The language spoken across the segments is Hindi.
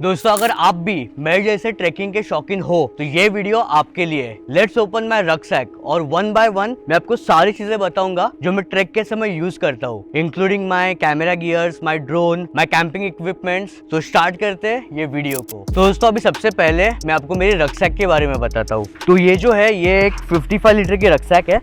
दोस्तों अगर आप भी मेरे जैसे ट्रैकिंग के शौकीन हो तो ये वीडियो आपके लिए है। लेट्स ओपन माय रक्सैक और वन बाय वन मैं आपको सारी चीजें बताऊंगा जो मैं ट्रैक के समय यूज करता हूँ, including my camera gears, my drone, my camping equipments. तो स्टार्ट करते हैं ये वीडियो को। तो दोस्तों अभी सबसे पहले मैं आपको मेरे रक्सैक के बारे में बताता हूँ। तो ये जो है ये एक 55 लीटर की रक्सैक है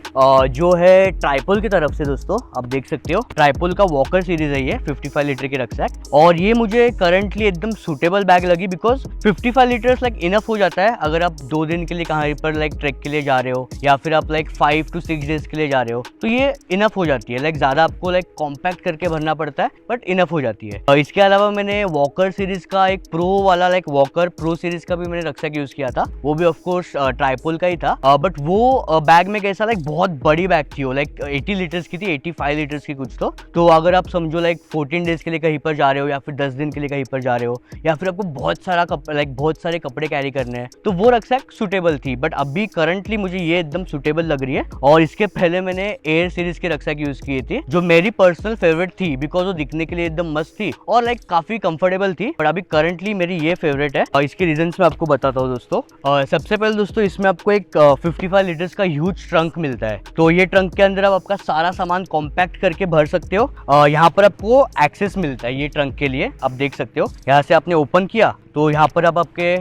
जो है ट्राइपोल की तरफ से। दोस्तों आप देख सकते हो ट्राइपोल का वॉकर सीरीज है ये 55 लीटर की रक्सैक, और ये मुझे करंटली एकदम सुटेबल बैग लगी बिकॉज 55 लीटर्स लाइक इनफ हो जाता है अगर आप 2 दिन के लिए कहीं पर लाइक ट्रैक के लिए जा रहे हो या फिर आप लाइक 5 to 6 डेज के लिए जा रहे हो तो ये इनफ हो जाती है। लाइक ज्यादा आपको लाइक कॉम्पैक्ट करके भरना पड़ता है बट इनफ हो जाती है। इसके अलावा मैंने वॉकर सीरीज का एक प्रो वाला लाइक वॉकर प्रो सीरीज का भी मैंने रक्सैक यूज किया था, वो भी ऑफकोर्स ट्राइपोल का ही था बट वो बैग में कैसा लाइक बहुत बड़ी बैग थी, वो लाइक 80 लीटर्स की थी, 85 लीटर्स की कुछ। तो अगर आप समझो लाइक 14 डेज के लिए कहीं पर जा रहे हो या फिर 10 दिन के लिए कहीं पर जा रहे हो या फिर आपको बहुत सारे कपड़े कैरी करने हैं तो वो रक्सैक सुटेबल थी। बट अभी करंटली मुझे ये एकदम सुटेबल लग रही है। और इसके पहले मैंने एयर सीरीज की रक्सैक यूज की थी जो मेरी पर्सनल फेवरेट थी बिकॉज वो दिखने के लिए एकदम मस्त थी और लाइक काफी कंफर्टेबल थी। बट अभी करंटली मेरी ये फेवरेट है और इसके रीजंस मैं आपको बताता हूँ दोस्तों। सबसे पहले दोस्तों इसमें आपको एक 55 लीटर्स का ह्यूज ट्रंक मिलता है। तो ये ट्रंक के अंदर आप आपका सारा सामान कॉम्पैक्ट करके भर सकते हो। यहाँ पर आपको एक्सेस मिलता है ये ट्रंक के लिए, आप देख सकते हो। यहाँ से आपने ओपन किया तो यहाँ पर आप आपके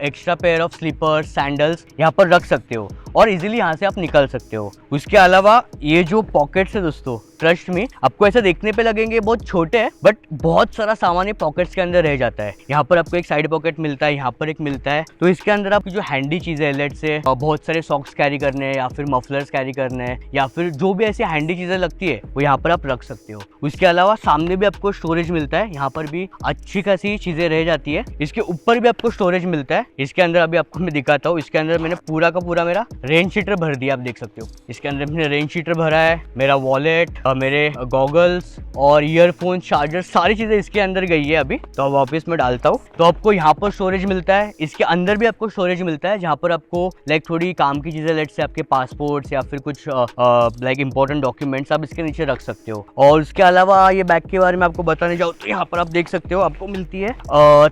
extra pair of slippers, sandals यहाँ पर रख सकते हो और इजीली यहाँ से आप निकल सकते हो। उसके अलावा ये जो पॉकेट्स है दोस्तों, ट्रस्ट में आपको ऐसा देखने पे लगेंगे बहुत छोटे हैं बट बहुत सारा सामान ये पॉकेट्स के अंदर रह जाता है। यहाँ पर आपको एक साइड पॉकेट मिलता है, यहाँ पर एक मिलता है। तो इसके अंदर आपकी जो हैंडी चीजें लेट से बहुत सारे सॉक्स कैरी करने हैं या फिर मफलर्स कैरी करने हैं या फिर जो भी ऐसी हैंडी चीजें लगती है वो यहाँ पर आप रख सकते हो। उसके अलावा सामने भी आपको स्टोरेज मिलता है, यहाँ पर भी अच्छी खासी चीजें रह जाती है। इसके ऊपर भी आपको स्टोरेज मिलता है। इसके अंदर अभी आपको मैं दिखाता हूँ, इसके अंदर मैंने पूरा का पूरा मेरा रेन शीटर भर दिया, आप देख सकते हो। इसके अंदर मैंने रेन शीटर भरा है, मेरा वॉलेट, मेरे गॉगल्स और ईयरफोन, चार्जर, सारी चीजें इसके अंदर गई है अभी। तो अब वापस मैं डालता हूँ तो आपको यहाँ पर स्टोरेज मिलता है। इसके अंदर भी आपको स्टोरेज मिलता है जहाँ पर आपको लाइक थोड़ी काम की चीजें लेट से आपके पासपोर्ट्स या फिर कुछ लाइक इंपॉर्टेंट डॉक्यूमेंट्स आप इसके नीचे रख सकते हो। और उसके अलावा ये बैग के बारे में आपको बताने जाऊँ तो यहाँ पर आप देख सकते हो आपको मिलती है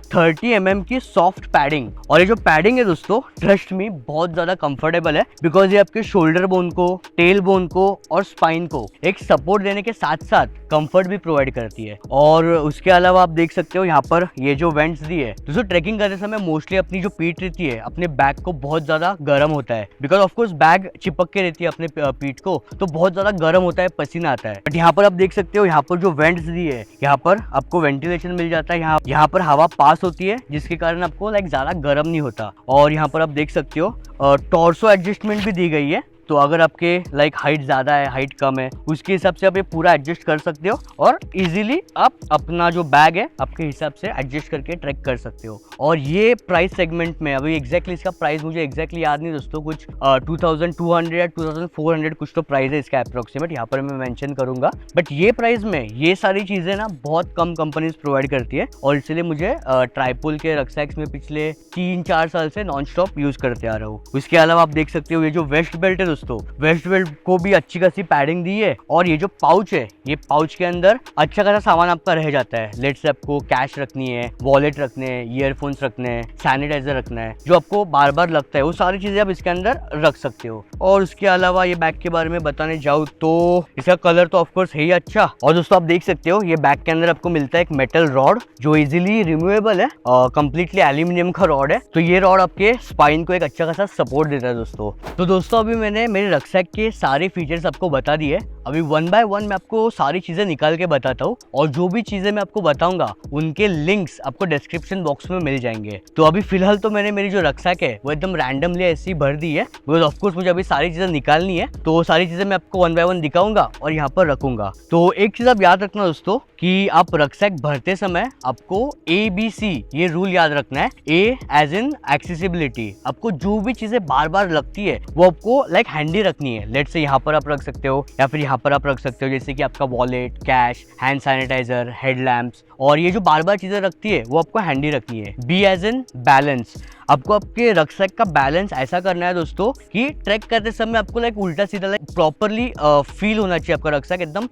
30 mm की सॉफ्ट पैडिंग। और ये जो पैडिंग है दोस्तों ट्रस्ट में बहुत ज्यादा कंफर्टेबल है बिकॉज ये आपके शोल्डर बोन को, टेल बोन को और स्पाइन को एक सपोर्ट देने के साथ साथ कंफर्ट भी प्रोवाइड करती है। और उसके अलावा आप देख सकते हो यहाँ पर ये जो वेंट्स दी है दोस्तों, ट्रैकिंग करते समय मोस्टली अपनी जो पीठ रहती है अपने बैग को बहुत ज्यादा गर्म होता है बिकॉज ऑफकोर्स बैग चिपक के रहती है अपने पीठ को, तो बहुत ज्यादा गर्म होता है, पसीना आता है। बट यहाँ पर आप देख सकते हो यहाँ पर जो वेंट्स दी है यहाँ पर आपको वेंटिलेशन मिल जाता है, यहाँ पर हवा पास होती है जिसके कारण आपको लाइक ज्यादा गर्म नहीं होता। और यहाँ पर आप देख सकते हो टॉर्सो एडजस्टमेंट भी दी गई है। तो अगर आपके लाइक हाइट ज़्यादा है, हाइट कम है, उसके हिसाब से आप ये पूरा एडजस्ट कर सकते हो और इजीली आप अपना जो बैग है आपके हिसाब से एडजस्ट करके ट्रैक कर सकते हो। और ये प्राइस सेगमेंट में अभी एग्जैक्टली इसका प्राइस मुझे एग्जैक्टली याद नहीं दोस्तों, कुछ 2200 या 2400 कुछ तो प्राइस है इसका अप्रोक्सीमेट, यहाँ पर मैं मेंशन करूंगा। बट ये प्राइस में ये सारी चीज़ें ना बहुत कम कंपनीज प्रोवाइड करती है और इसलिए मुझे ट्राइपोल के रक्सैक्स में पिछले 3-4 साल से नॉन स्टॉप यूज करते आ रहा हूँ। उसके अलावा आप देख सकते हो ये जो वेस्ट बेल्ट है दोस्तों, वेस्ट बेल्ट को भी अच्छी खासी पैडिंग दी है। और ये जो पाउच है ये पाउच के अंदर अच्छा खासा सामान आपका रह जाता है। लेट से आपको कैश रखनी है, वॉलेट रखने हैं, ईयरफोन्स रखने हैं, सैनिटाइजर रखना है, जो आपको बार बार लगता है वो सारी चीजें आप इसके अंदर रख सकते हो। और उसके अलावा ये बैग के बारे में बताने जाऊँ तो इसका कलर तो ऑफकोर्स है ही अच्छा। और दोस्तों आप देख सकते हो ये बैग के अंदर आपको मिलता है एक मेटल रॉड जो इजिली रिमूवेबल है, कंप्लीटली एल्यूमिनियम का रॉड है। तो ये रॉड आपके स्पाइन को एक अच्छा खासा सपोर्ट देता है दोस्तों। तो दोस्तों अभी मैंने मेरे रक्सैक के सारे फीचर्स आपको बता दिए। अभी वन बाय वन मैं आपको सारी चीजें निकाल के बताता हूँ और जो भी चीजें मैं आपको बताऊंगा उनके लिंक्स आपको डिस्क्रिप्शन बॉक्स में मिल जाएंगे। तो अभी फिलहाल तो मैंने मेरी जो रक्सैक है वो एकदम रैंडमली ऐसी भर दी है बिकॉज ऑफकोर्स मुझे अभी सारी चीजें निकालनी है। तो सारी चीजें मैं आपको वन बाय वन दिखाऊंगा और यहाँ पर रखूंगा। तो एक चीज आप याद रखना दोस्तों कि आप रक्सैक भरते समय आपको ABC ये रूल याद रखना है। A एज इन एक्सेसिबिलिटी, आपको जो भी चीजें बार बार लगती है वो आपको लाइक हैंडी रखनी है। लेट से यहाँ पर आप रख सकते हो या फिर यहाँ पर आप रख सकते हो, जैसे कि आपका wallet, cash, hand sanitiser, headlamps, और ये जो बार बार चीजें रखती है वो आपको हैंडी रखनी है। B एज इन बैलेंस, आपको आपके रक्सैक का बैलेंस ऐसा करना है दोस्तों कि ट्रैक करते समय आपको लाइक उल्टा सीधा लाइक प्रॉपरली फील होना चाहिए। आपका रक्सैक एकदम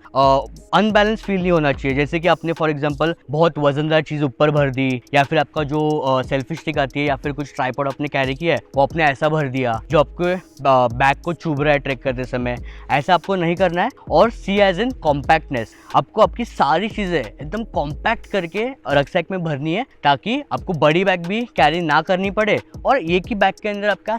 अनबैलेंस फील नहीं होना चाहिए। जैसे कि आपने फॉर एग्जांपल बहुत वजनदार चीज ऊपर भर दी, या फिर आपका जो सेल्फी स्टिक आती है या फिर कुछ ट्राइपॉड आपने कैरी किया है वो आपने ऐसा भर दिया जो आपके बैग को चुभ रहा है ट्रैक करते समय। ऐसा आपको नहीं करना है। और सी एज इन कॉम्पैक्टनेस, आपको आपकी सारी चीजें एकदम कॉम्पैक्ट करके रक्सैक में भरनी है ताकि आपको बड़ी बैग भी कैरी ना करनी पड़े और एक ही बैग के अंदर आपका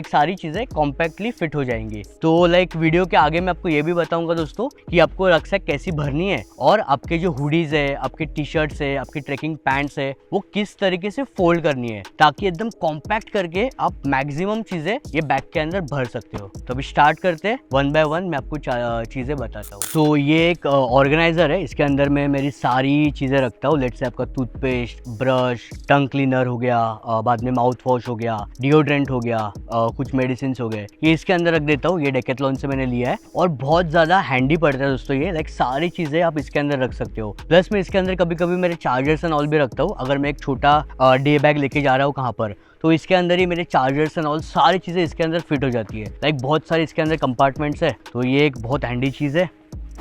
सारी चीजें कॉम्पैक्टली फिट हो जाएंगी। तो लाइक वीडियो के आगे मैं आपको ये भी बताऊंगा दोस्तों कि आपको रक्सैक कैसी भरनी है और आपके जो हुडीज है, आपके टी शर्ट्स है, आपकी ट्रैकिंग पैंट्स है, वो किस तरीके से फोल्ड करनी है ताकि एकदम कॉम्पैक्ट करके आप मैक्सिमम चीजें ये बैग के अंदर भर सकते हो। तो अभी स्टार्ट करते हैं, 1 बाय 1 मैं आपको चीजें बताता हूँ। तो ये एक ऑर्गेनाइजर है, इसके अंदर मैं मेरी सारी चीजें रखता हूँ। लेट्स से आपका टूथपेस्ट, ब्रश, टंग क्लीनर हो गया, बाद में माउथ वॉश हो गया, डिओड्रेंट हो गया, कुछ मेडिसिन हो गए, ये इसके अंदर रख देता हूँ। ये डेकेथलॉन से मैंने लिया है और बहुत ज्यादा हैंडी पड़ता है दोस्तों ये। लाइक सारी चीजें आप इसके अंदर रख सकते हो। प्लस मैं इसके अंदर कभी कभी मेरे चार्जर्स एंड ऑल भी रखता हूँ। अगर मैं एक छोटा डे बैग लेके जा रहा हूँ कहाँ पर, तो इसके अंदर ही मेरे चार्जर्स एंड ऑल सारी चीज़ें इसके अंदर फिट हो जाती है। लाइक बहुत सारी इसके अंदर कंपार्टमेंट्स है, तो ये एक बहुत हैंडी चीज़ है।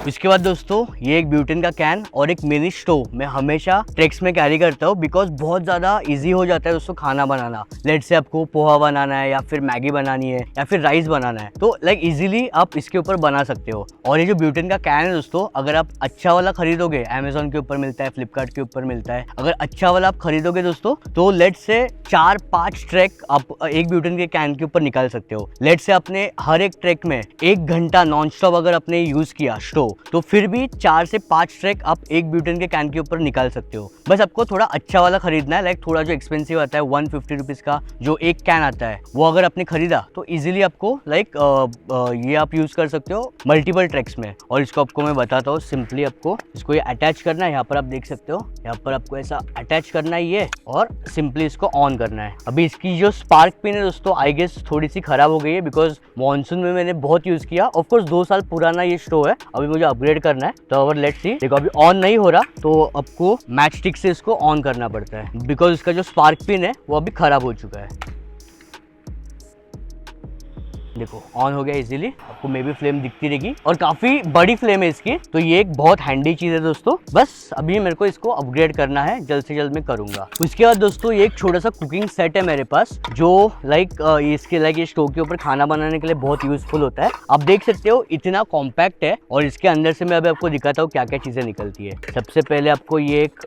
इसके बाद दोस्तों ये एक ब्यूटेन का कैन और एक मिनी स्टोव मैं हमेशा ट्रेक्स में कैरी करता हूँ बिकॉज बहुत ज़्यादा इजी हो जाता है दोस्तों खाना बनाना। लेट से आपको पोहा बनाना है या फिर मैगी बनानी है या फिर राइस बनाना है, तो लाइक इजीली आप इसके ऊपर बना सकते हो। और ये जो ब्यूटेन का कैन है दोस्तों, अगर आप अच्छा वाला खरीदोगे, अमेजोन के ऊपर मिलता है, फ्लिपकार्ट के ऊपर मिलता है, अगर अच्छा वाला आप खरीदोगे दोस्तों तो लेट से 4-5 ट्रैक आप एक ब्यूटेन के कैन के ऊपर निकाल सकते हो। लेट से आपने हर एक ट्रैक में 1 घंटा नॉन स्टॉप अगर आपने यूज किया स्टोव, तो फिर भी 4 से 5 ट्रैक आप एक ब्यूटेन के कैन के ऊपर निकाल सकते हो। बस आपको थोड़ा अच्छा वाला खरीदना है। लाइक थोड़ा जो एक्सपेंसिव आता है 150 रुपीज़ का जो एक कैन आता है, वो अगर आपने खरीदा तो इजीली आपको लाइक ये आप यूज कर सकते हो मल्टीपल ट्रैक्स में। और इसको आपको मैं बताता हूँ, सिंपली आपको इसको ये अटैच करना है। यहाँ पर आप देख सकते हो, यहाँ पर आपको ऐसा अटैच करना है ये, और सिंपली इसको ऑन करना है। अभी इसकी जो स्पार्क पिन है दोस्तों, आई गेस थोड़ी सी खराब हो गई है बिकॉज मॉनसून में मैंने बहुत यूज किया। ऑफकोर्स 2 साल पुराना ये स्टोव है, अभी मुझे अपग्रेड करना है। तो अगर लेट्स सी, देखो अभी ऑन नहीं हो रहा तो आपको मैच स्टिक से इसको ऑन करना पड़ता है बिकॉज इसका जो स्पार्क पिन है वो अभी खराब हो चुका है। देखो ऑन हो गया इजीली, आपको मे बी फ्लेम दिखती रहेगी और काफी बड़ी फ्लेम है इसकी। तो ये एक बहुत हैंडी चीज है दोस्तों। बस अभी मेरे को इसको अपग्रेड करना है, जल्द से जल्द मैं करूंगा। उसके बाद दोस्तों ये एक छोटा सा कुकिंग सेट है मेरे पास जो ये स्टोव के ऊपर खाना बनाने के लिए बहुत यूजफुल होता है। आप देख सकते हो इतना कॉम्पैक्ट है और इसके अंदर से मैं अभी आपको दिखाता हूँ क्या क्या चीजें निकलती है। सबसे पहले आपको ये एक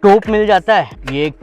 टोप मिल जाता है। ये एक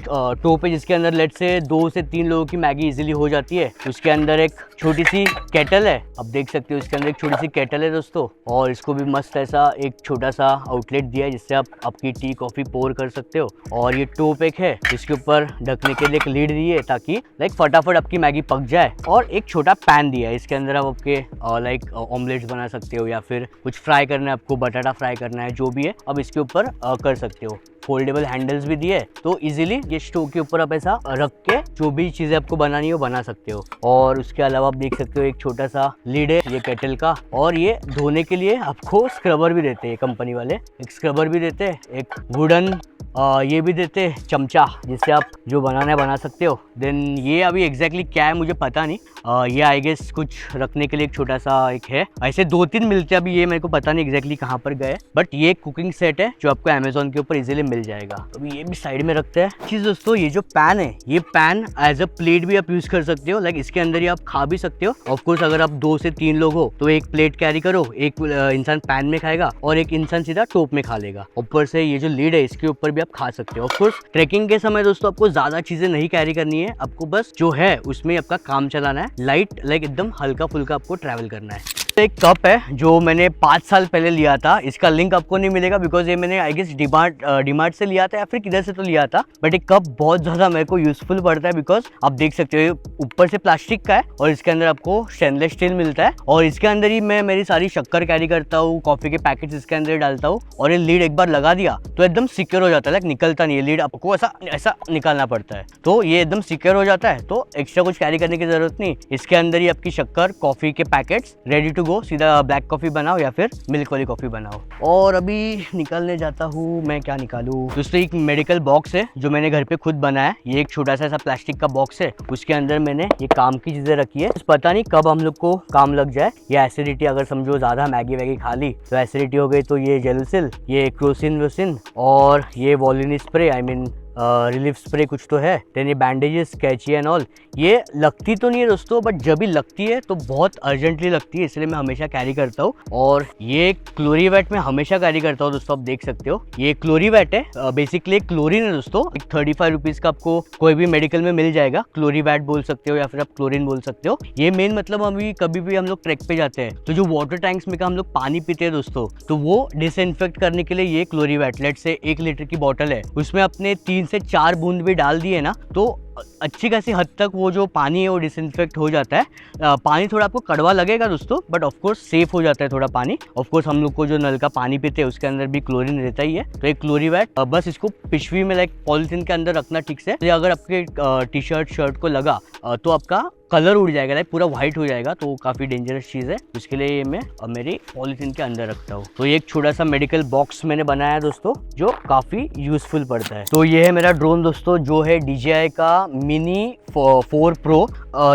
टोप है जिसके अंदर लेट से 2 से 3 लोगों की मैगी इजीली हो जाती है। उसके अंदर एक छोटी सी केटल है, आप देख सकते हो इसके अंदर एक छोटी सी केटल है दोस्तों, और इसको भी मस्त ऐसा एक छोटा सा आउटलेट दिया है जिससे आप आपकी टी कॉफी पोर कर सकते हो। और ये टोप एक है जिसके ऊपर ढकने के लिए एक लीड दी है ताकि लाइक फटाफट आपकी मैगी पक जाए। और एक छोटा पैन दिया है, इसके अंदर आप आपके लाइक ऑमलेट्स बना सकते हो या फिर कुछ फ्राई करना है, आपको बटाटा फ्राई करना है, जो भी है अब इसके ऊपर कर सकते हो। फोल्डेबल हैंडल्स भी दिए, तो इजीली ये स्टोव के ऊपर आप ऐसा रख के जो भी चीजें आपको बनानी है वो बना सकते हो। और उसके अलावा आप देख सकते हो एक छोटा सा लीड है ये केटल का, और ये धोने के लिए आपको स्क्रबर भी देते हैं कंपनी वाले। एक स्क्रबर भी देते हैं, एक वुडन ये भी देते हैं चमचा जिससे आप जो बनाना है बना सकते हो। देन ये अभी एग्जैक्टली क्या है मुझे पता नहीं, ये आई गेस कुछ रखने के लिए एक छोटा सा एक है। ऐसे 2-3 मिलते हैं, अभी ये मेरे को पता नहीं एग्जैक्टली कहाँ पर गए, बट ये कुकिंग सेट है जो आपको अमेजोन के ऊपर इजीली मिल जाएगा। तो अभी ये भी साइड में रखते हैं। चीज दोस्तों, ये जो पैन है, ये पैन एज अ प्लेट भी आप यूज कर सकते हो। लाइक इसके अंदर ही आप खा भी सकते हो। ऑफकोर्स अगर आप 2 से 3 लोग हो तो एक प्लेट कैरी करो, एक इंसान पैन में खाएगा और एक इंसान सीधा टोप में खा लेगा। ऊपर से ये जो लीड है इसके ऊपर भी आप खा सकते हो। ऑफकोर्स ट्रेकिंग के समय दोस्तों आपको ज्यादा चीजें नहीं कैरी करनी है, आपको बस जो है उसमें आपका काम चलाना है। लाइट लाइक एकदम हल्का फुल्का आपको ट्रैवल करना है। एक कप है जो मैंने 5 साल पहले लिया था, इसका लिंक आपको नहीं मिलेगा बिकॉज ये मैंने आई गेस डीमार्ट से लिया था या फिर किधर से तो लिया था। बट एक कप बहुत ज़्यादा मेरे को यूजफुल पड़ता है बिकॉज आप देख सकते हो ऊपर से प्लास्टिक का है और इसके अंदर आपको स्टेनलेस स्टील मिलता है। और इसके अंदर ही मैं मेरी सारी शक्कर कैरी करता हूँ, कॉफ़ी के पैकेट्स इसके अंदर डालता हूँ। और ये लीड एक बार लगा दिया तो एकदम सिक्योर हो जाता है, लाइक निकलता नहीं है। लीड आपको ऐसा निकालना पड़ता है, तो ये एकदम सिक्योर हो जाता है। तो एक्स्ट्रा कुछ कैरी करने की जरूरत नहीं, इसके अंदर ही आपकी शक्कर, कॉफ़ी के पैकेट्स रेडी टू गो, सीधा ब्लैक कॉफ़ी बनाओ या फिर मिल्क वाली कॉफ़ी बनाओ। और अभी निकलने जाता हूँ, मैं क्या निकालूँ। दोस्तों एक मेडिकल बॉक्स है जो मैंने घर पे खुद बनाया। ये एक छोटा सा ऐसा प्लास्टिक का बॉक्स है, उसके अंदर मैंने ये काम की चीज़ें रखी है। पता नहीं कब हम लोग को काम लग जाए। ये एसिडिटी, अगर समझो ज़्यादा मैगी वैगी खा ली तो एसिडिटी हो गई, तो ये जेलुसिल, ये क्रोसिन वोसिन और ये Volini spray, I mean relief spray कुछ तो है। देन ये बैंडेजेस, कैची एंड ऑल। ये लगती तो नहीं है दोस्तों, बट जब भी लगती है तो बहुत अर्जेंटली लगती है, इसलिए मैं हमेशा कैरी करता हूँ। और ये क्लोरीवैट मैं हमेशा कैरी करता हूँ दोस्तों, आप देख सकते हो। ये क्लोरीवैट है, बेसिकली क्लोरीन है दोस्तों। 35 रुपीज़ का आपको कोई भी मेडिकल में मिल जाएगा। क्लोरीवैट बोल सकते हो या फिर आप क्लोरीन बोल सकते हो। ये मेन मतलब अभी कभी भी हम लोग ट्रैक पे जाते हैं तो जो वाटर टैंक्स में का हम लोग पानी पीते हैं दोस्तों, तो वो डिसइंफेक्ट करने के लिए ये क्लोरीवैट, लेट से 1 लीटर की बॉटल है, उसमें अपने 3 से 4 बूंद भी डाल दिए ना तो अच्छी खासी हद तक वो जो पानी है वो डिसइंफेक्ट हो जाता है। पानी थोड़ा आपको कड़वा लगेगा दोस्तों, बट ऑफकोर्स सेफ हो जाता है थोड़ा पानी। ऑफकोर्स हम लोग को जो नल का पानी पीते हैं उसके अंदर भी क्लोरीन रहता ही है। तो एक क्लोरीवैट, बस इसको पिशवी में लाइक पॉलिथीन के अंदर रखना ठीक से। तो अगर आपके टी शर्ट को लगा तो आपका कलर उड़ जाएगा, लाइक पूरा व्हाइट हो जाएगा, तो काफ़ी डेंजरस चीज़ है। उसके लिए ये मैं मेरी पॉलिथीन के अंदर रखता हूँ। तो ये एक छोटा सा मेडिकल बॉक्स मैंने बनाया है दोस्तों, जो काफ़ी यूजफुल पड़ता है। तो ये है मेरा ड्रोन दोस्तों, जो है DJI का मिनी 4 प्रो।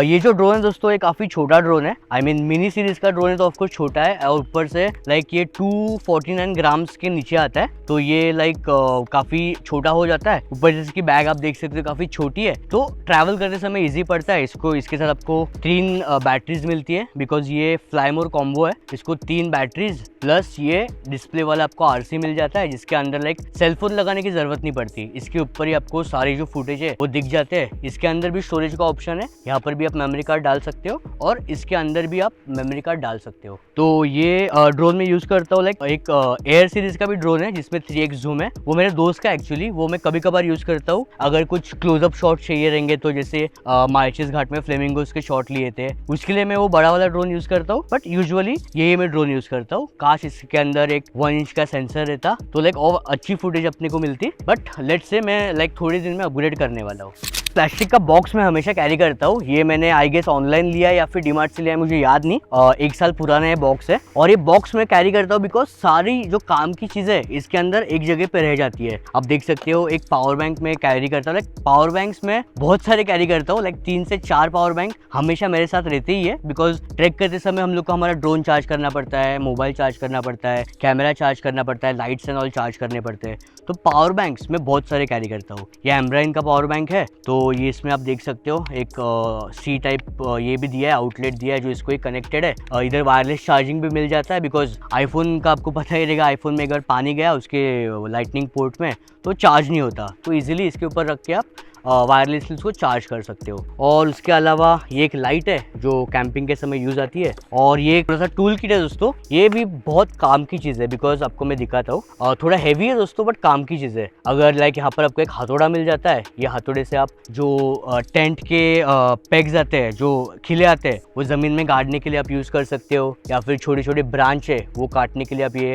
ये जो ड्रोन है दोस्तों, ये काफ़ी छोटा ड्रोन है। आई मीन मिनी सीरीज का ड्रोन है तो ऑफकोर्स छोटा है, और ऊपर से लाइक ये 249 ग्राम्स के नीचे आता है, तो ये लाइक काफ़ी छोटा हो जाता है। ऊपर जैसे कि बैग आप देख सकते हो काफ़ी छोटी है, तो ट्रैवल करते समय ईजी पड़ता है। इसके साथ आपको 3 बैटरीज मिलती है, बिकॉज ये फ्लाईमोर कॉम्बो है। इसको 3 बैटरीज प्लस ये डिस्प्ले वाला आपको RC मिल जाता है, जिसके अंदर लाइक सेलफोन लगाने की जरूरत नहीं पड़ती। इसके ऊपर ही आपको सारे जो फुटेज है वो दिख जाते हैं। इसके अंदर भी स्टोरेज का ऑप्शन है, यहाँ पर भी आप मेमोरी कार्ड डाल सकते हो और इसके अंदर भी आप मेमोरी कार्ड डाल सकते हो। तो ये ड्रोन में यूज करता हूँ। लाइक एक एयर सीरीज का भी ड्रोन है जिसमें 3x जूम है, वो मेरे दोस्त का एक्चुअली, वो मैं कभी कभार यूज करता हूँ अगर कुछ क्लोजअप शॉट चाहिए रहेंगे। तो जैसे मार्चेस घाट में फ्लेमिंगोस के शॉट लिए थे, उसके लिए मैं वो बड़ा वाला ड्रोन यूज करता हूँ। बट यूजुअली यही मैं ड्रोन यूज करता हूँ। काश इसके अंदर एक 1 इंच का सेंसर रहता तो लाइक और अच्छी फुटेज अपने को मिलती, बट लेट्स से मैं लाइक थोड़े दिन में अपग्रेड करने वाला हूँ। प्लास्टिक का बॉक्स मैं हमेशा कैरी करता हूँ। ये मैंने आई गेस ऑनलाइन लिया या फिर डीमार्ट से लिया, मुझे याद नहीं। 1 साल पुराना ये बॉक्स है, और ये बॉक्स मैं कैरी करता हूँ बिकॉज सारी जो काम की चीजें इसके अंदर एक जगह पे रह जाती है। आप देख सकते हो एक पावर बैंक में कैरी करता हूँ। लाइक पावर बैंक्स में बहुत सारे कैरी करता हूँ, लाइक 3 से 4 पावर बैंक हमेशा मेरे साथ रहते ही है। बिकॉज ट्रैक करते समय हम लोग को हमारा ड्रोन चार्ज करना पड़ता है, मोबाइल चार्ज करना पड़ता है, कैमरा चार्ज करना पड़ता है, लाइट्स एंड ऑल चार्ज करने पड़ते हैं। तो पावर बैंक्स में बहुत सारे कैरी करता हूँ। ये एम्ब्राइन का पावर बैंक है, तो ये इसमें आप देख सकते हो एक C टाइप ये भी दिया है, आउटलेट दिया है जो इसको कनेक्टेड है। इधर वायरलेस चार्जिंग भी मिल जाता है, बिकॉज आईफोन का आपको पता ही रहेगा, आईफोन में अगर पानी गया उसके लाइटनिंग पोर्ट में तो चार्ज नहीं होता, तो इजीली इसके ऊपर रख के आप वायरलेसली उसको चार्ज कर सकते हो। और उसके अलावा ये एक लाइट है जो कैंपिंग के समय यूज आती है, और ये एक थोड़ा सा टूल किट है दोस्तों। ये भी बहुत काम की चीज़ है, बिकॉज आपको मैं दिखाता हूँ। थोड़ा हैवी है दोस्तों, बट काम की चीज़ है। अगर लाइक यहाँ पर आपको एक हथौड़ा मिल जाता है, ये हथौड़े से आप जो टेंट के पेग्स आते हैं, जो खिले आते हैं, वो ज़मीन में गाड़ने के लिए आप यूज़ कर सकते हो, या फिर छोटे छोटे ब्रांच है वो काटने के लिए आप ये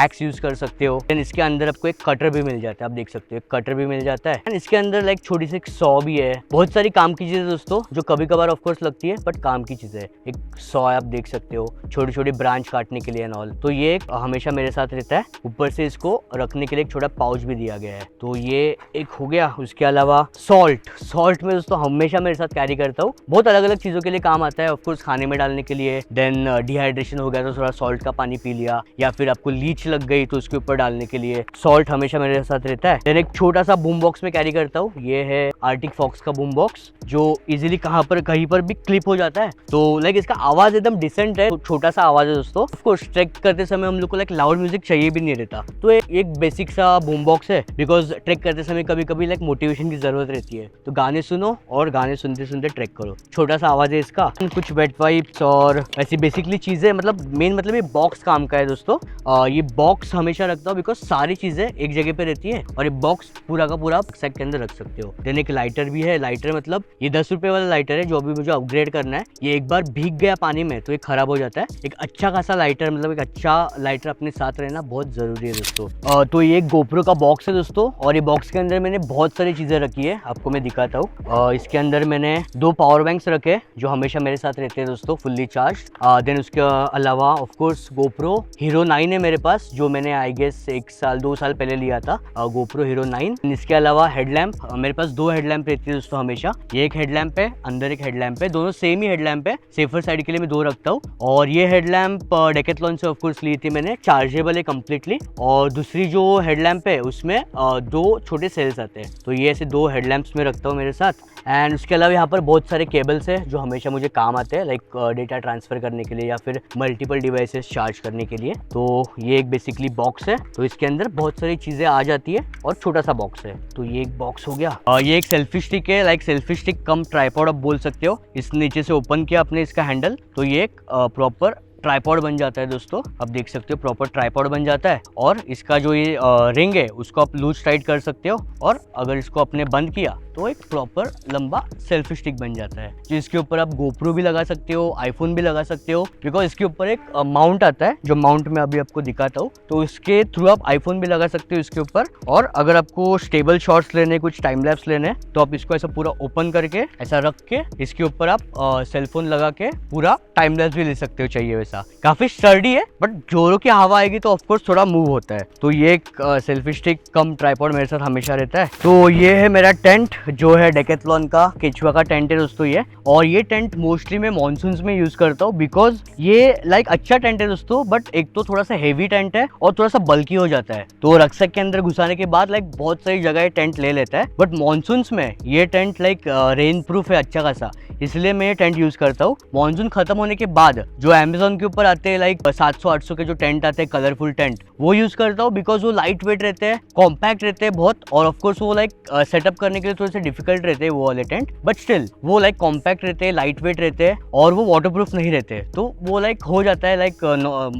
एक्स यूज़ कर सकते हो। देन इसके अंदर आपको एक कटर भी मिल जाता है, आप देख सकते हो एक कटर भी मिल जाता है। इसके अंदर लाइक छोटी सी एक सॉ भी है। बहुत सारी काम की चीजें दोस्तों जो कभी कभार ऑफ कोर्स लगती है, बट काम की चीजें। एक सॉ आप देख सकते हो छोटी छोटी ब्रांच काटने के लिए एंड ऑल। तो ये हमेशा मेरे साथ रहता है। ऊपर से इसको रखने के लिए एक छोटा पाउच भी दिया गया है, तो ये एक हो गया। उसके अलावा सॉल्ट में दोस्तों हमेशा मेरे साथ कैरी करता हूँ। बहुत अलग अलग चीजों के लिए काम आता है, ऑफ कोर्स खाने में डालने के लिए। देन डिहाइड्रेशन हो गया तो थोड़ा सॉल्ट का पानी पी लिया, या फिर आपको लीच लग गई तो उसके ऊपर डालने के लिए सॉल्ट हमेशा मेरे साथ रहता है। देन एक छोटा सा बूम बॉक्स में कैरी करता हूँ। ये है आर्टिक फॉक्स का बूम बॉक्स, जो इजीली कहीं पर भी क्लिप हो जाता है। तो लाइक इसका आवाज एकदम डिसेंट है, छोटा सा आवाज है दोस्तों। ऑफ कोर्स ट्रैक करते समय हम लोग को लाइक लाउड म्यूजिक चाहिए भी नहीं रहता, तो एक बेसिक सा बूम बॉक्स है। बिकॉज ट्रैक करते समय कभी कभी लाइक मोटिवेशन की जरूरत रहती है, तो गाने सुनो और गाने सुनते सुनते ट्रैक करो। छोटा सा आवाज है इसका। कुछ वेट वाइप्स और ऐसी बेसिकली चीजें, मतलब मेन मतलब ये बॉक्स काम का है दोस्तों। ये बॉक्स हमेशा रखता हूँ बिकॉज सारी चीजें एक जगह पे रहती है, और ये बॉक्स पूरा का पूरा आप सैक के अंदर रख सकते हो। देन एक लाइटर भी है। लाइटर मतलब ये 10 रुपए वाला लाइटर है जो अभी मुझे अपग्रेड करना है। ये एक बार भीग गया पानी में तो ये खराब हो जाता है। एक अच्छा खासा लाइटर मतलब एक अच्छा लाइटर अपने साथ रहना बहुत जरूरी है दोस्तों। तो ये एक गोप्रो का बॉक्स है दोस्तों, और ये बॉक्स के अंदर मैंने बहुत सारी चीजें रखी है, आपको मैं दिखाता हूँ। इसके अंदर मैंने 2 पावर बैंक्स रखे जो हमेशा मेरे साथ रहते हैं दोस्तों, फुल्ली चार्ज। देन उसके अलावा ऑफ कोर्स गोप्रो हीरो 9 है मेरे पास, जो मैंने आई गेस 1-2 साल पहले लिया था, गोप्रो हीरो 9। इसके अलावा हेडलैम्प, मेरे पास 2 हेडलैम्प रहती है दोस्तों हमेशा। ये एक हेडलैम्प है, अंदर एक हेडलैम्प है, दोनों सेम ही हेडलैम्प है। सेफर साइड के लिए मैं 2 रखता हूँ। और ये हेडलैम्प डेकेथलॉन से ऑफ कोर्स ली थी मैंने, चार्जेबल है कम्प्लीटली। और दूसरी जो हेडलैम्प है उसमें 2 छोटे सेल्स आते हैं, तो ये ऐसे 2 हेडलैम्प्स में रखता हूँ मेरे साथ। एंड उसके अलावा यहाँ पर बहुत सारे केबल्स है जो हमेशा मुझे काम आते हैं, लाइक डेटा ट्रांसफर करने के लिए या फिर मल्टीपल डिवाइसेस चार्ज करने के लिए। तो ये एक बेसिकली बॉक्स है, तो इसके अंदर बहुत सारी चीजें आ जाती है और छोटा सा बॉक्स है। तो ये एक बॉक्स हो गया। ये एक सेल्फी स्टिक है, लाइक सेल्फी स्टिक कम ट्राइपॉड आप बोल सकते हो। इस नीचे से ओपन किया आपने इसका हैंडल तो ये एक प्रॉपर ट्राइपॉड बन जाता है दोस्तों। आप देख सकते हो प्रॉपर ट्राइपॉड बन जाता है। और इसका जो ये रिंग है उसको आप लूज टाइट कर सकते हो, और अगर इसको आपने बंद किया तो एक प्रॉपर लंबा सेल्फी स्टिक बन जाता है। जो इसके ऊपर आप गोप्रो भी लगा सकते हो, आईफोन भी लगा सकते हो, बिकॉज इसके ऊपर एक माउंट आता है जो माउंट मैं अभी आपको दिखाता हूँ। तो इसके थ्रू आप आईफोन भी लगा सकते हो इसके ऊपर। और अगर आपको स्टेबल शॉट्स लेने, कुछ टाइम लैप्स लेने, तो आप इसको ऐसा पूरा ओपन करके ऐसा रख के इसके ऊपर आप सेलफोन लगा के पूरा टाइम लैप्स भी ले सकते हो चाहिए वैसा। काफी स्टर्डी है, बट जोरों की हवा आएगी तो ऑफकोर्स थोड़ा मूव होता है। तो ये एक सेल्फी स्टिक कम ट्राइपॉड मेरे साथ हमेशा रहता है। तो ये है मेरा टेंट जो है डेकेथलॉन का केचुआ का टेंट है दोस्तों ये। और ये टेंट मोस्टली मैं मॉनसून्स में यूज करता हूँ, बिकॉज ये लाइक अच्छा टेंट है दोस्तों, बट एक तो थोड़ा सा हेवी टेंट है और थोड़ा सा बल्की हो जाता है। तो रक्सक के अंदर घुसाने के बाद लाइक बहुत सारी जगह टेंट ले लेता है। बट मॉनसून्स में ये टेंट लाइक रेन प्रूफ है अच्छा खासा, इसलिए मैं ये टेंट यूज करता हूँ। मॉनसून खत्म होने के बाद जो अमेजोन के ऊपर आते हैं लाइक 700-800 के जो टेंट आते हैं कलरफुल टेंट, वो यूज करता हूँ, बिकॉज वो लाइट वेट रहते हैं, कॉम्पैक्ट रहते हैं बहुत। और ऑफकोर्स वो लाइक सेटअप करने के लिए थोड़े से डिफिकल्ट रहते हैं वो वाले टेंट, बट स्टिल वो लाइक कॉम्पैक्ट रहते हैं, लाइट वेट रहते हैं, और वो वाटरप्रूफ नहीं रहते। तो वो लाइक हो जाता है लाइक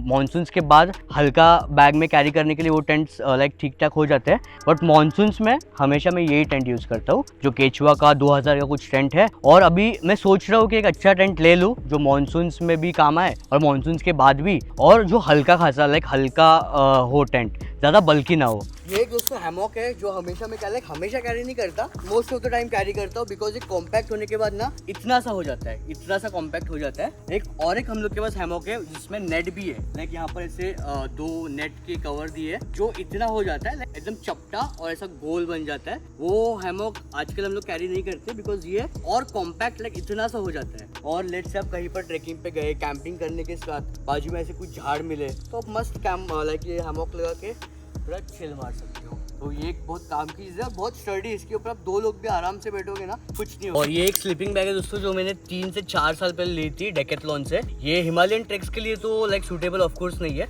मॉनसून्स के बाद हल्का बैग में कैरी करने के लिए वो टेंट्स लाइक ठीक ठाक हो जाते हैं। बट मॉनसून्स में हमेशा मैं यही टेंट यूज करता हूँ, जो केचुआ का 2000 का कुछ टेंट है। और अभी मैं सोच रहा हूँ कि एक अच्छा टेंट ले लूँ जो मॉनसून्स में भी काम आए और मॉनसून्स के बाद भी, और जो हल्का खासा लाइक हल्का हो टेंट, ज़्यादा बल्कि ना हो। ये दोस्तों हैमॉक है जो हमेशा मैं हमेशा कैरी नहीं करता, most of the time carry करता हूँ, बिकॉज एक कॉम्पैक्ट होने के बाद ना इतना सा हो जाता है, इतना सा कॉम्पैक्ट हो जाता है। एक हम लोग के पास हैमॉक है जिसमें नेट भी है, लाइक यहाँ पर ऐसे 2 नेट के कवर दिए जो इतना हो जाता है, एकदम चपटा और ऐसा गोल बन जाता है। वो हैमॉक आजकल हम लोग कैरी नहीं करते, बिकॉज ये और कॉम्पैक्ट लाइक इतना सा हो जाता है। और लेट्स से आप कहीं पर ट्रेकिंग पे गए, कैंपिंग करने के साथ बाजू में ऐसे कुछ झाड़ मिले, तो आप मस्त लाइक ये हैमॉक लगा के पूरा चिल मार सकते हो। तो ये एक बहुत काम की चीज़ है, बहुत स्टर्डी, इसके ऊपर आप 2 लोग भी आराम से बैठोगे ना, कुछ नहीं होगा। और ये एक स्लीपिंग बैग है दोस्तों जो मैंने 3 से 4 साल पहले ली थी डेकेथलॉन से। ये हिमालयन ट्रेक्स के लिए तो लाइक सूटेबल ऑफ कोर्स नहीं है,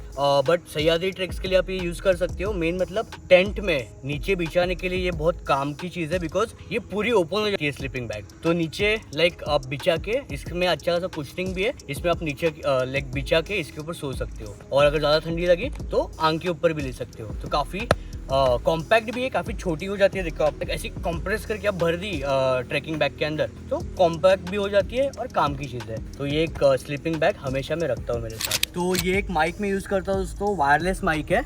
बट सह्याद्री ट्रेक्स के लिए आप ये यूज कर सकते हो। मेन मतलब टेंट में नीचे बिछाने के लिए ये बहुत काम की चीज़ है, बिकॉज ये पूरी ओपन हो जाती है स्लीपिंग बैग। तो नीचे लाइक आप बिछा के, इसमें अच्छा खासा कुशनिंग भी है, इसमें आप नीचे लाइक बिछा के इसके ऊपर सो सकते हो। और अगर ज़्यादा ठंडी लगी तो आंख के ऊपर भी ले सकते हो। तो काफ़ी कॉम्पैक्ट भी है, काफ़ी छोटी हो जाती है। देखो आप तक ऐसी कंप्रेस करके आप भर दी ट्रैकिंग बैग के अंदर, तो कॉम्पैक्ट भी हो जाती है और काम की चीज़ है। तो ये एक स्लीपिंग बैग हमेशा मैं रखता हूँ मेरे साथ। तो ये एक माइक में यूज़ करता हूँ दोस्तों, वायरलेस माइक है,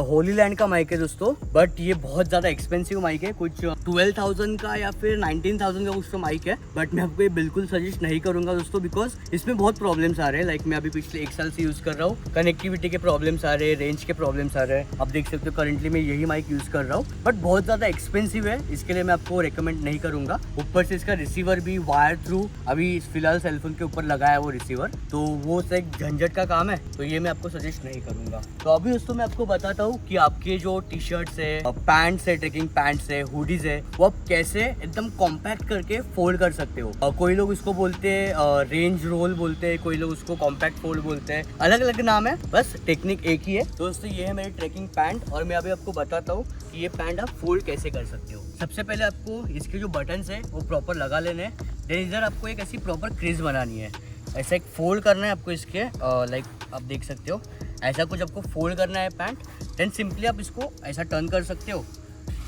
होली लैंड का माइक है दोस्तों, बट ये बहुत ज़्यादा एक्सपेंसिव माइक है, कुछ 12,000 का या फिर 19,000 का कुछ तो माइक है। बट मैं आपको ये बिल्कुल सजेस्ट नहीं करूँगा दोस्तों, बिकॉज इसमें बहुत प्रॉब्लम्स आ रहे हैं। लाइक मैं अभी पिछले 1 साल से यूज़ कर रहा हूँ, कनेक्टिविटी के प्रॉब्लम्स आ रहे हैं, रेंज के प्रॉब्लम्स आ रहे हैं। आप देख सकते हो करेंटली मैं यही माइक यूज़ कर रहा हूँ, बट बहुत ज़्यादा एक्सपेंसिव है, इसके लिए मैं आपको रेकमेंड नहीं करूँगा। ऊपर से इसका रिसीवर भी वायर थ्रू अभी फिलहाल सेलफोन के ऊपर लगाया है वो रिसीवर, तो वो एक झंझट का काम है, तो ये मैं आपको सजेस्ट नहीं करूँगा। तो अभी दोस्तों मैं आपको बताता हूँ कि आपके जो टी शर्ट्स है, पैंट्स है, ट्रेकिंग पैंट्स है, हुडीज है, वो आप कैसे एकदम कॉम्पैक्ट करके फोल्ड कर सकते हो। कोई लोग इसको बोलते हैं रेंज रोल बोलते हैं, कोई लोग उसको कॉम्पैक्ट फोल्ड बोलते हैं, अलग अलग नाम है, बस टेक्निक एक ही है। दोस्तों ये है मेरी ट्रेकिंग पैंट, और मैं अभी आपको बताता हूँ कि ये पैंट आप फोल्ड कैसे कर सकते हो। सबसे पहले आपको इसके जो बटन्स है वो प्रॉपर लगा लेने हैं। देन इधर आपको एक ऐसी प्रॉपर क्रीज बनानी है, ऐसा एक फोल्ड करना है आपको इसके, लाइक आप देख सकते हो ऐसा कुछ आपको फोल्ड करना है पैंट। देन सिंपली आप इसको ऐसा टर्न कर सकते हो,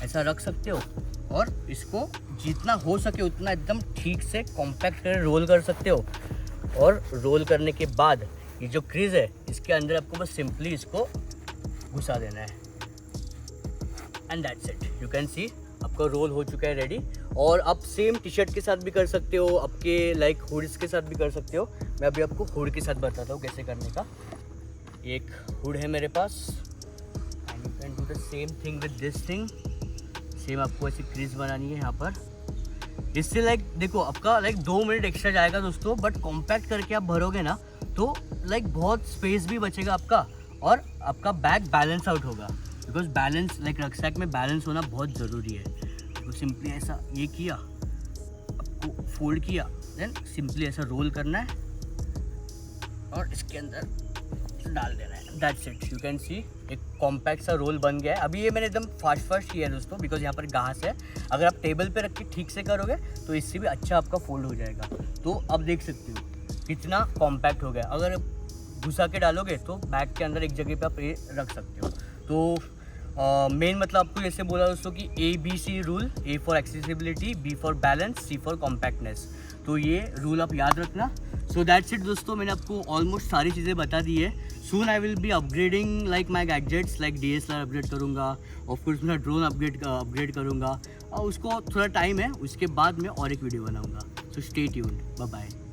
ऐसा रख सकते हो, और इसको जितना हो सके उतना एकदम ठीक से कॉम्पैक्ट कर रोल कर सकते हो। और रोल करने के बाद ये जो क्रीज है इसके अंदर आपको बस सिंपली इसको घुसा देना है and that's it. You can see आपका रोल हो चुका है रेडी। और आप सेम टी शर्ट के साथ भी कर सकते हो, आपके लाइक हुड्स के साथ भी कर सकते हो। मैं अभी आपको हुड के साथ बताता हूँ कैसे करने का। एक हुड है मेरे पास and you can do the same thing with this thing. Same आपको ऐसी क्रीज बनानी है यहाँ पर। इससे लाइक देखो आपका लाइक 2 मिनट एक्स्ट्रा जाएगा दोस्तों, बट कॉम्पैक्ट करके आप भरोगे ना तो लाइक बहुत स्पेस भी बचेगा आपका और आपका बैग बैलेंस आउट होगा। बिकॉज बैलेंस लाइक रक्सैक में बैलेंस होना बहुत ज़रूरी है। तो सिंपली ऐसा ये किया, आपको फोल्ड किया, देन सिंपली ऐसा रोल करना है और इसके अंदर डाल देना है। That's it. You can see एक कॉम्पैक्ट सा रोल बन गया है। अभी ये मैंने एकदम फास्ट किया है दोस्तों, बिकॉज यहाँ पर घास है। अगर आप टेबल पे रख के ठीक से करोगे तो इससे भी अच्छा आपका फोल्ड हो जाएगा। तो अब देख सकते हो कितना कॉम्पैक्ट हो गया। अगर घुसा के डालोगे तो बैग के अंदर एक जगह पे आप ये रख सकते हो। तो मेन मतलब आपको जैसे बोला दोस्तों कि ABC rule, A for accessibility, B for balance, C for compactness. तो ये रूल आप याद रखना। सो दैट्स इट दोस्तों, मैंने आपको ऑलमोस्ट सारी चीज़ें बता दी है। Soon I will be upgrading like my gadgets, like DSLR upgrade करूँगा, ऑफकोर्स मैं ड्रोन अपग्रेड करूँगा। और उसको थोड़ा टाइम है, उसके बाद मैं और एक वीडियो बनाऊँगा। So stay tuned, bye bye.